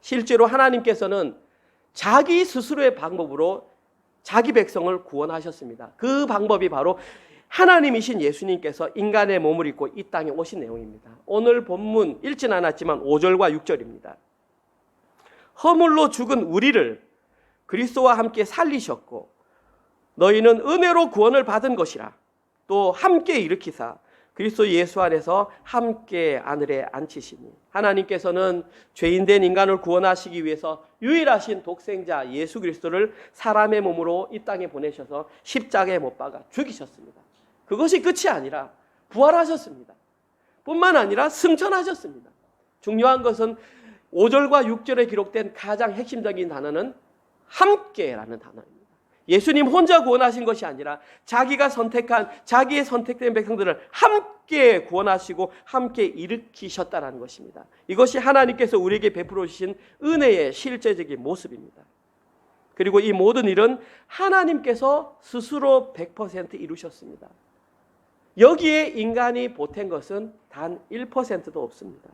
실제로 하나님께서는 자기 스스로의 방법으로 자기 백성을 구원하셨습니다. 그 방법이 바로 하나님이신 예수님께서 인간의 몸을 입고 이 땅에 오신 내용입니다. 오늘 본문 읽진 않았지만 5절과 6절입니다. 허물로 죽은 우리를 그리스도와 함께 살리셨고 너희는 은혜로 구원을 받은 것이라. 또 함께 일으키사 그리스도 예수 안에서 함께 하늘에 앉히시니. 하나님께서는 죄인된 인간을 구원하시기 위해서 유일하신 독생자 예수 그리스도를 사람의 몸으로 이 땅에 보내셔서 십자가에 못 박아 죽이셨습니다. 그것이 끝이 아니라 부활하셨습니다. 뿐만 아니라 승천하셨습니다. 중요한 것은 5절과 6절에 기록된 가장 핵심적인 단어는 함께라는 단어입니다. 예수님 혼자 구원하신 것이 아니라 자기가 선택한 자기의 선택된 백성들을 함께 구원하시고 함께 일으키셨다는 것입니다. 이것이 하나님께서 우리에게 베풀어 주신 은혜의 실제적인 모습입니다. 그리고 이 모든 일은 하나님께서 스스로 100% 이루셨습니다. 여기에 인간이 보탠 것은 단 1%도 없습니다.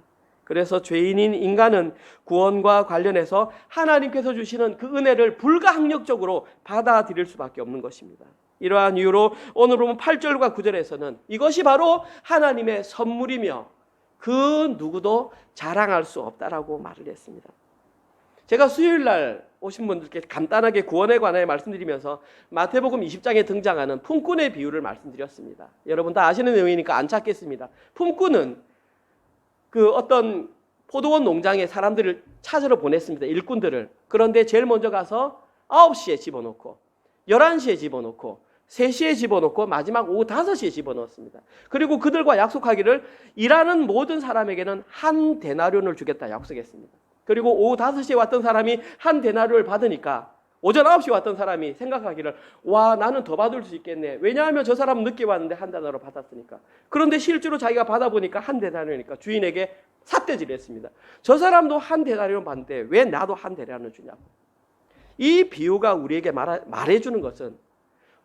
그래서 죄인인 인간은 구원과 관련해서 하나님께서 주시는 그 은혜를 불가항력적으로 받아들일 수밖에 없는 것입니다. 이러한 이유로 오늘 보면 8절과 9절에서는 이것이 바로 하나님의 선물이며 그 누구도 자랑할 수 없다라고 말을 했습니다. 제가 수요일 날 오신 분들께 간단하게 구원에 관하여 말씀드리면서 마태복음 20장에 등장하는 품꾼의 비유를 말씀드렸습니다. 여러분 다 아시는 내용이니까 안 찾겠습니다. 품꾼은 그 어떤 포도원 농장에 사람들을 찾으러 보냈습니다. 일꾼들을. 그런데 제일 먼저 가서 9시에 집어넣고 11시에 집어넣고 3시에 집어넣고 마지막 오후 5시에 집어넣었습니다. 그리고 그들과 약속하기를 일하는 모든 사람에게는 한 데나리온을 주겠다 약속했습니다. 그리고 오후 5시에 왔던 사람이 한 데나리온을 받으니까 오전 9시에 왔던 사람이 생각하기를 와 나는 더 받을 수 있겠네. 왜냐하면 저 사람은 늦게 왔는데 한 데나리온 받았으니까. 그런데 실제로 자기가 받아보니까 한 데나리온이니까 주인에게 삿대질을 했습니다. 저 사람도 한 데나리온 받는데 왜 나도 한 데나리온을 주냐고. 이 비유가 우리에게 말해주는 것은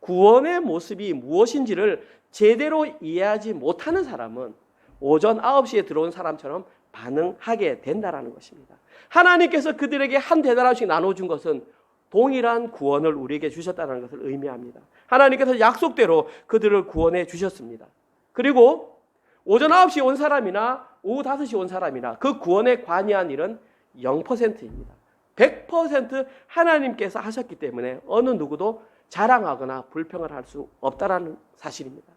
구원의 모습이 무엇인지를 제대로 이해하지 못하는 사람은 오전 9시에 들어온 사람처럼 반응하게 된다는 것입니다. 하나님께서 그들에게 한 데나리온씩 나눠준 것은 동일한 구원을 우리에게 주셨다는 것을 의미합니다. 하나님께서 약속대로 그들을 구원해 주셨습니다. 그리고 오전 9시에 온 사람이나 오후 5시에 온 사람이나 그 구원에 관여한 일은 0%입니다. 100% 하나님께서 하셨기 때문에 어느 누구도 자랑하거나 불평을 할 수 없다는 사실입니다.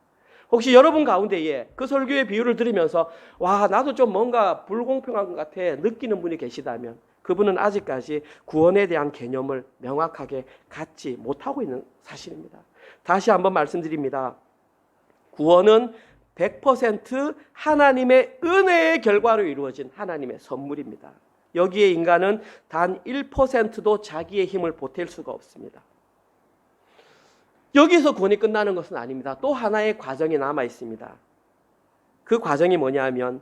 혹시 여러분 가운데에 그 설교의 비유를 들으면서 와 나도 좀 뭔가 불공평한 것 같아 느끼는 분이 계시다면 그분은 아직까지 구원에 대한 개념을 명확하게 갖지 못하고 있는 사실입니다. 다시 한번 말씀드립니다. 구원은 100% 하나님의 은혜의 결과로 이루어진 하나님의 선물입니다. 여기에 인간은 단 1%도 자기의 힘을 보탤 수가 없습니다. 여기서 구원이 끝나는 것은 아닙니다. 또 하나의 과정이 남아 있습니다. 그 과정이 뭐냐면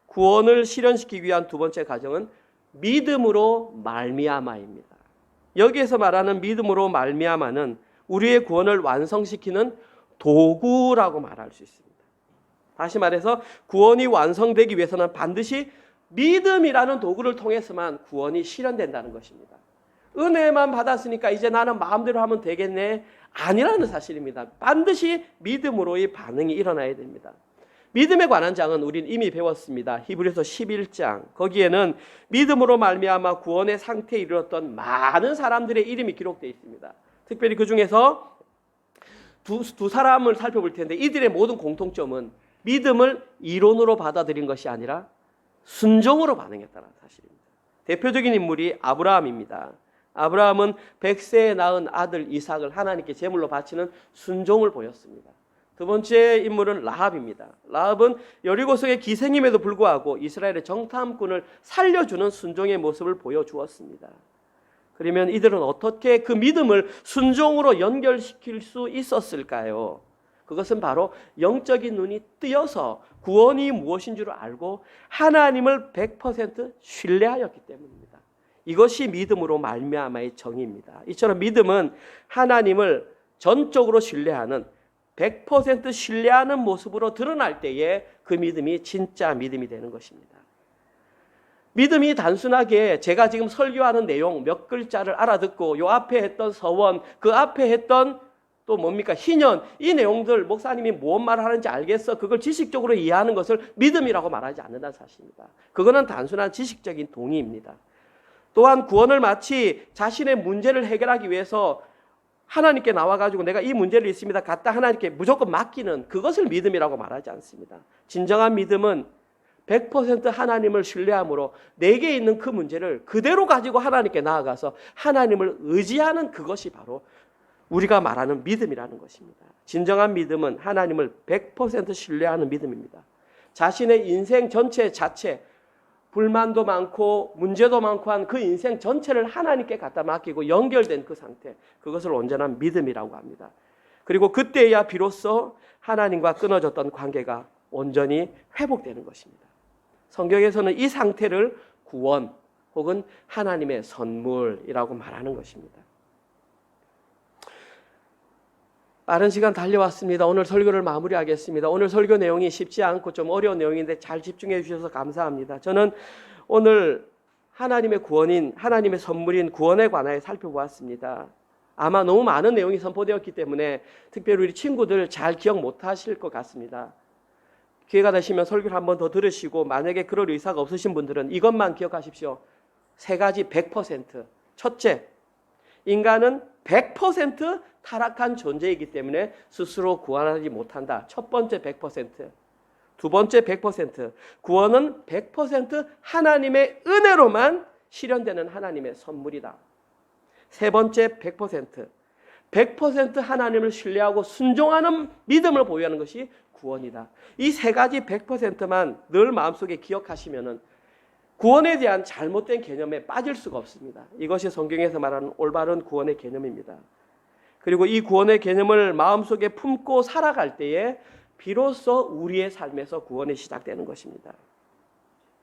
구원을 실현시키기 위한 두 번째 과정은 믿음으로 말미암아입니다. 여기에서 말하는 믿음으로 말미암아는 우리의 구원을 완성시키는 도구라고 말할 수 있습니다. 다시 말해서 구원이 완성되기 위해서는 반드시 믿음이라는 도구를 통해서만 구원이 실현된다는 것입니다. 은혜만 받았으니까 이제 나는 마음대로 하면 되겠네. 아니라는 사실입니다. 반드시 믿음으로의 반응이 일어나야 됩니다. 믿음에 관한 장은 우린 이미 배웠습니다. 히브리서 11장. 거기에는 믿음으로 말미암아 구원의 상태에 이르렀던 많은 사람들의 이름이 기록되어 있습니다. 특별히 그 중에서 두 사람을 살펴볼 텐데 이들의 모든 공통점은 믿음을 이론으로 받아들인 것이 아니라 순종으로 반응했다는 사실입니다. 대표적인 인물이 아브라함입니다. 아브라함은 100세에 낳은 아들 이삭을 하나님께 제물로 바치는 순종을 보였습니다. 두 번째 인물은 라합입니다. 라합은 여리고성의 기생임에도 불구하고 이스라엘의 정탐꾼을 살려주는 순종의 모습을 보여주었습니다. 그러면 이들은 어떻게 그 믿음을 순종으로 연결시킬 수 있었을까요? 그것은 바로 영적인 눈이 뜨여서 구원이 무엇인 줄 알고 하나님을 100% 신뢰하였기 때문입니다. 이것이 믿음으로 말미암아의 정의입니다. 이처럼 믿음은 하나님을 전적으로 신뢰하는 100% 신뢰하는 모습으로 드러날 때에 그 믿음이 진짜 믿음이 되는 것입니다. 믿음이 단순하게 제가 지금 설교하는 내용 몇 글자를 알아듣고 요 앞에 했던 서원, 그 앞에 했던 또 뭡니까? 희년, 이 내용들 목사님이 무슨 말을 하는지 알겠어. 그걸 지식적으로 이해하는 것을 믿음이라고 말하지 않는다는 사실입니다. 그거는 단순한 지식적인 동의입니다. 또한 구원을 마치 자신의 문제를 해결하기 위해서 하나님께 나와가지고 내가 이 문제를 있습니다. 갖다 하나님께 무조건 맡기는 그것을 믿음이라고 말하지 않습니다. 진정한 믿음은 100% 하나님을 신뢰함으로 내게 있는 그 문제를 그대로 가지고 하나님께 나아가서 하나님을 의지하는 그것이 바로 우리가 말하는 믿음이라는 것입니다. 진정한 믿음은 하나님을 100% 신뢰하는 믿음입니다. 자신의 인생 전체 자체 불만도 많고 문제도 많고 한 그 인생 전체를 하나님께 갖다 맡기고 연결된 그 상태, 그것을 온전한 믿음이라고 합니다. 그리고 그때야 비로소 하나님과 끊어졌던 관계가 온전히 회복되는 것입니다. 성경에서는 이 상태를 구원 혹은 하나님의 선물이라고 말하는 것입니다. 빠른 시간 달려왔습니다. 오늘 설교를 마무리하겠습니다. 오늘 설교 내용이 쉽지 않고 좀 어려운 내용인데 잘 집중해 주셔서 감사합니다. 저는 오늘 하나님의 구원인, 하나님의 선물인 구원에 관하여 살펴보았습니다. 아마 너무 많은 내용이 선포되었기 때문에 특별히 우리 친구들 잘 기억 못하실 것 같습니다. 기회가 되시면 설교를 한 번 더 들으시고 만약에 그럴 의사가 없으신 분들은 이것만 기억하십시오. 세 가지 100%. 첫째, 인간은 100% 타락한 존재이기 때문에 스스로 구원하지 못한다. 첫 번째 100%. 두 번째 100%. 구원은 100% 하나님의 은혜로만 실현되는 하나님의 선물이다. 세 번째 100%. 100% 하나님을 신뢰하고 순종하는 믿음을 보유하는 것이 구원이다. 이 세 가지 100%만 늘 마음속에 기억하시면은 구원에 대한 잘못된 개념에 빠질 수가 없습니다. 이것이 성경에서 말하는 올바른 구원의 개념입니다. 그리고 이 구원의 개념을 마음속에 품고 살아갈 때에 비로소 우리의 삶에서 구원이 시작되는 것입니다.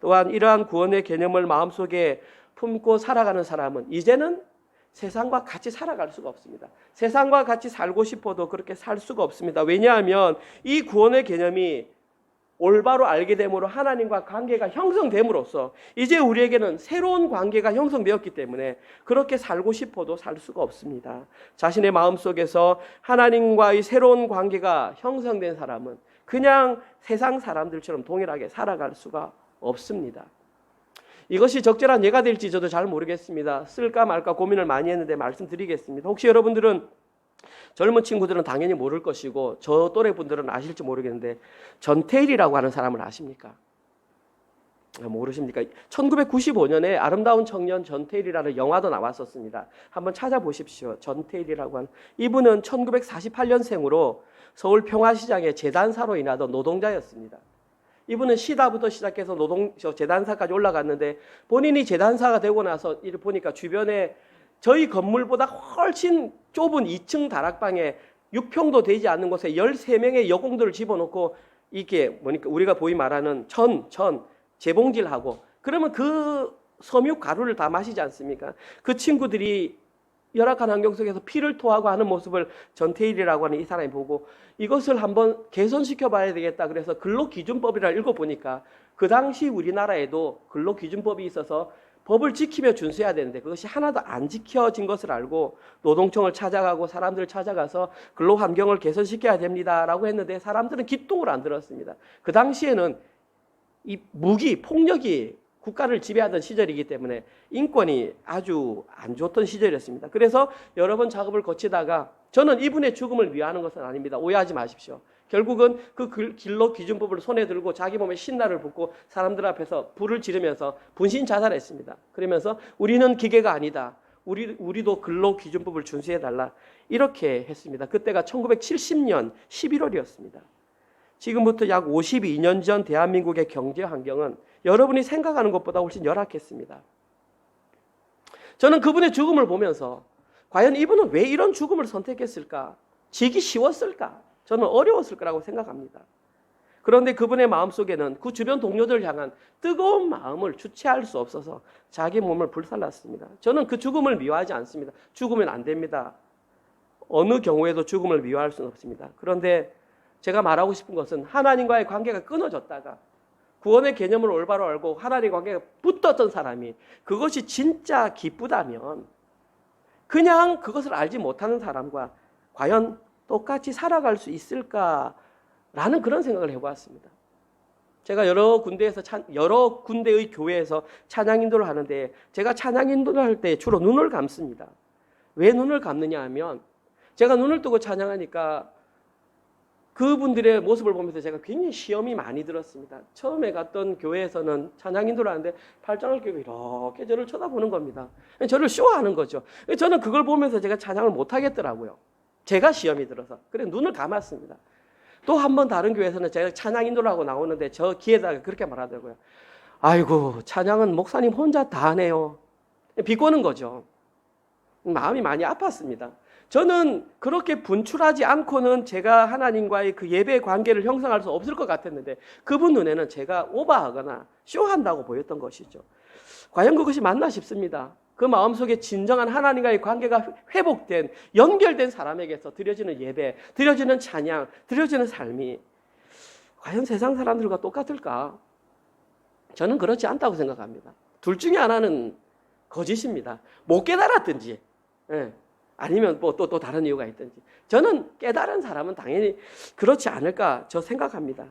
또한 이러한 구원의 개념을 마음속에 품고 살아가는 사람은 이제는 세상과 같이 살아갈 수가 없습니다. 세상과 같이 살고 싶어도 그렇게 살 수가 없습니다. 왜냐하면 이 구원의 개념이 올바로 알게 됨으로 하나님과 관계가 형성됨으로써 이제 우리에게는 새로운 관계가 형성되었기 때문에 그렇게 살고 싶어도 살 수가 없습니다. 자신의 마음속에서 하나님과의 새로운 관계가 형성된 사람은 그냥 세상 사람들처럼 동일하게 살아갈 수가 없습니다. 이것이 적절한 예가 될지 저도 잘 모르겠습니다. 쓸까 말까 고민을 많이 했는데 말씀드리겠습니다. 혹시 여러분들은 젊은 친구들은 당연히 모를 것이고 저 또래 분들은 아실지 모르겠는데 전태일이라고 하는 사람을 아십니까? 모르십니까? 1995년에 아름다운 청년 전태일이라는 영화도 나왔었습니다. 한번 찾아보십시오. 전태일이라고 하는 이분은 1948년생으로 서울 평화시장의 재단사로 일하던 노동자였습니다. 이분은 시다부터 시작해서 재단사까지 올라갔는데 본인이 재단사가 되고 나서 이를 보니까 주변에 저희 건물보다 훨씬 좁은 2층 다락방에 6평도 되지 않는 곳에 13명의 여공들을 집어넣고 이게 뭐니까 우리가 보이 말하는 재봉질하고 그러면 그 섬유 가루를 다 마시지 않습니까? 그 친구들이 열악한 환경 속에서 피를 토하고 하는 모습을 전태일이라고 하는 이 사람이 보고 이것을 한번 개선시켜 봐야 되겠다. 그래서 근로기준법이라 읽어보니까 그 당시 우리나라에도 근로기준법이 있어서 법을 지키며 준수해야 되는데 그것이 하나도 안 지켜진 것을 알고 노동청을 찾아가고 사람들을 찾아가서 근로환경을 개선시켜야 됩니다라고 했는데 사람들은 기똥을 안 들었습니다. 그 당시에는 이 폭력이 국가를 지배하던 시절이기 때문에 인권이 아주 안 좋던 시절이었습니다. 그래서 여러 번 작업을 거치다가 저는 이분의 죽음을 위하는 것은 아닙니다. 오해하지 마십시오. 결국은 그 근로기준법을 손에 들고 자기 몸에 신나를 붓고 사람들 앞에서 불을 지르면서 분신 자살했습니다. 그러면서 우리는 기계가 아니다. 우리도 근로기준법을 준수해달라. 이렇게 했습니다. 그때가 1970년 11월이었습니다. 지금부터 약 52년 전 대한민국의 경제 환경은 여러분이 생각하는 것보다 훨씬 열악했습니다. 저는 그분의 죽음을 보면서 과연 이분은 왜 이런 죽음을 선택했을까? 지기 쉬웠을까? 저는 어려웠을 거라고 생각합니다. 그런데 그분의 마음속에는 그 주변 동료들을 향한 뜨거운 마음을 주체할 수 없어서 자기 몸을 불살랐습니다. 저는 그 죽음을 미워하지 않습니다. 죽으면 안 됩니다. 어느 경우에도 죽음을 미워할 수는 없습니다. 그런데 제가 말하고 싶은 것은 하나님과의 관계가 끊어졌다가 구원의 개념을 올바로 알고 하나님의 관계가 붙었던 사람이 그것이 진짜 기쁘다면 그냥 그것을 알지 못하는 사람과 과연 똑같이 살아갈 수 있을까라는 그런 생각을 해보았습니다. 제가 여러 군데의 교회에서 찬양 인도를 하는데 제가 찬양 인도를 할 때 주로 눈을 감습니다. 왜 눈을 감느냐 하면 제가 눈을 뜨고 찬양하니까 그분들의 모습을 보면서 제가 굉장히 시험이 많이 들었습니다. 처음에 갔던 교회에서는 찬양 인도를 하는데 팔짱을 끼고 이렇게 저를 쳐다보는 겁니다. 저를 쇼하는 거죠. 저는 그걸 보면서 제가 찬양을 못 하겠더라고요. 제가 시험이 들어서. 그래 눈을 감았습니다. 또 한 번 다른 교회에서는 제가 찬양 인도를 하고 나오는데 저 귀에다가 그렇게 말하더라고요. 아이고 찬양은 목사님 혼자 다 하네요. 비꼬는 거죠. 마음이 많이 아팠습니다. 저는 그렇게 분출하지 않고는 제가 하나님과의 그 예배의 관계를 형성할 수 없을 것 같았는데 그분 눈에는 제가 오버하거나 쇼한다고 보였던 것이죠. 과연 그것이 맞나 싶습니다. 그 마음속에 진정한 하나님과의 관계가 회복된 연결된 사람에게서 드려지는 예배, 드려지는 찬양, 드려지는 삶이 과연 세상 사람들과 똑같을까? 저는 그렇지 않다고 생각합니다. 둘 중에 하나는 거짓입니다. 못 깨달았든지 아니면 뭐 또 다른 이유가 있든지 저는 깨달은 사람은 당연히 그렇지 않을까 저 생각합니다.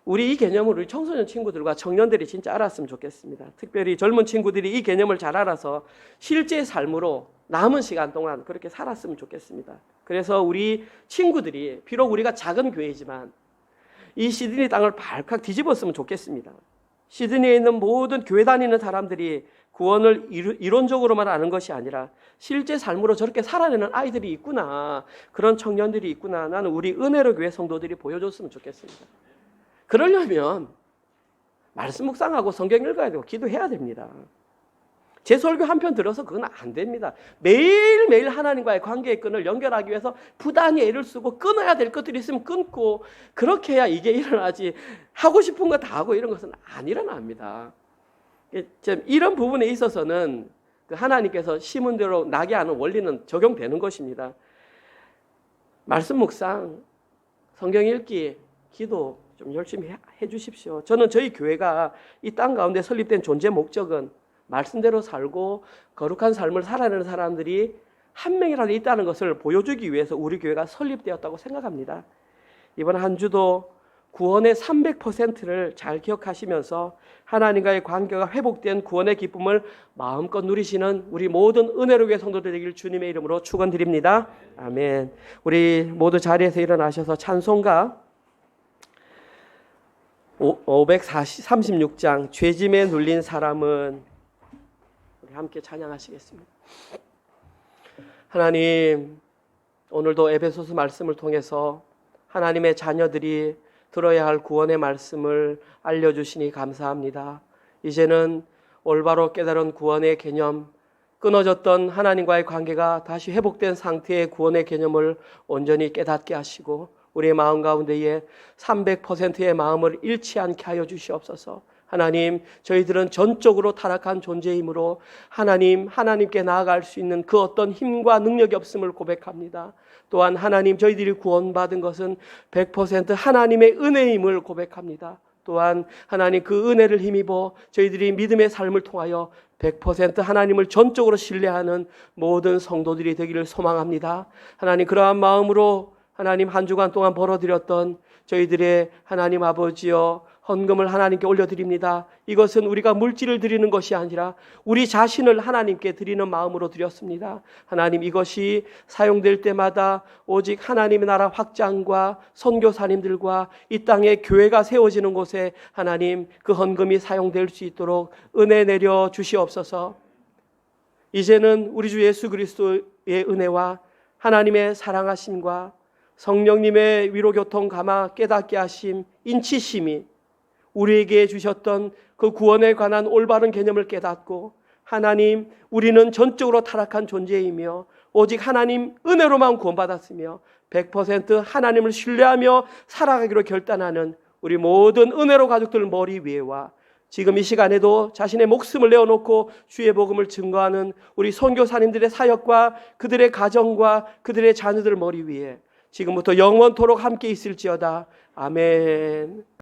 우리 이 개념을 우리 청소년 친구들과 청년들이 진짜 알았으면 좋겠습니다. 특별히 젊은 친구들이 이 개념을 잘 알아서 실제 삶으로 남은 시간 동안 그렇게 살았으면 좋겠습니다. 그래서 우리 친구들이 비록 우리가 작은 교회지만 이 시드니 땅을 발칵 뒤집었으면 좋겠습니다. 시드니에 있는 모든 교회 다니는 사람들이 구원을 이론적으로만 아는 것이 아니라 실제 삶으로 저렇게 살아내는 아이들이 있구나, 그런 청년들이 있구나, 나는 우리 은혜로 교회 성도들이 보여줬으면 좋겠습니다. 그러려면 말씀 묵상하고 성경 읽어야 되고 기도해야 됩니다. 제 설교 한 편 들어서 그건 안 됩니다. 매일매일 하나님과의 관계의 끈을 연결하기 위해서 부단히 애를 쓰고 끊어야 될 것들이 있으면 끊고, 그렇게 해야 이게 일어나지, 하고 싶은 거 다 하고 이런 것은 안 일어납니다. 이런 부분에 있어서는 하나님께서 심은 대로 나게 하는 원리는 적용되는 것입니다. 말씀 묵상, 성경 읽기, 기도 좀 열심히 해 주십시오. 저는 저희 교회가 이 땅 가운데 설립된 존재 목적은 말씀대로 살고 거룩한 삶을 살아내는 사람들이 한 명이라도 있다는 것을 보여주기 위해서 우리 교회가 설립되었다고 생각합니다. 이번 한 주도 구원의 300%를 잘 기억하시면서 하나님과의 관계가 회복된 구원의 기쁨을 마음껏 누리시는 우리 모든 은혜로 교회 성도들 되길 주님의 이름으로 축원드립니다. 아멘. 우리 모두 자리에서 일어나셔서 찬송가 536장 죄짐에 눌린 사람은 우리 함께 찬양하시겠습니다. 하나님, 오늘도 에베소서 말씀을 통해서 하나님의 자녀들이 들어야 할 구원의 말씀을 알려주시니 감사합니다. 이제는 올바로 깨달은 구원의 개념, 끊어졌던 하나님과의 관계가 다시 회복된 상태의 구원의 개념을 온전히 깨닫게 하시고 우리의 마음 가운데에 300%의 마음을 잃지 않게 하여 주시옵소서. 하나님, 저희들은 전적으로 타락한 존재이므로 하나님께 나아갈 수 있는 그 어떤 힘과 능력이 없음을 고백합니다. 또한 하나님, 저희들이 구원받은 것은 100% 하나님의 은혜임을 고백합니다. 또한 하나님, 그 은혜를 힘입어 저희들이 믿음의 삶을 통하여 100% 하나님을 전적으로 신뢰하는 모든 성도들이 되기를 소망합니다. 하나님, 그러한 마음으로 하나님 한 주간 동안 벌어들였던 저희들의 하나님 아버지여 헌금을 하나님께 올려드립니다. 이것은 우리가 물질을 드리는 것이 아니라 우리 자신을 하나님께 드리는 마음으로 드렸습니다. 하나님, 이것이 사용될 때마다 오직 하나님의 나라 확장과 선교사님들과 이 땅에 교회가 세워지는 곳에 하나님 그 헌금이 사용될 수 있도록 은혜 내려 주시옵소서. 이제는 우리 주 예수 그리스도의 은혜와 하나님의 사랑하심과 성령님의 위로교통 감화 깨닫게 하심, 인치심이 우리에게 주셨던 그 구원에 관한 올바른 개념을 깨닫고 하나님, 우리는 전적으로 타락한 존재이며 오직 하나님 은혜로만 구원받았으며 100% 하나님을 신뢰하며 살아가기로 결단하는 우리 모든 은혜로 가족들 머리 위에와 지금 이 시간에도 자신의 목숨을 내어놓고 주의 복음을 증거하는 우리 선교사님들의 사역과 그들의 가정과 그들의 자녀들 머리 위에 지금부터 영원토록 함께 있을지어다. 아멘.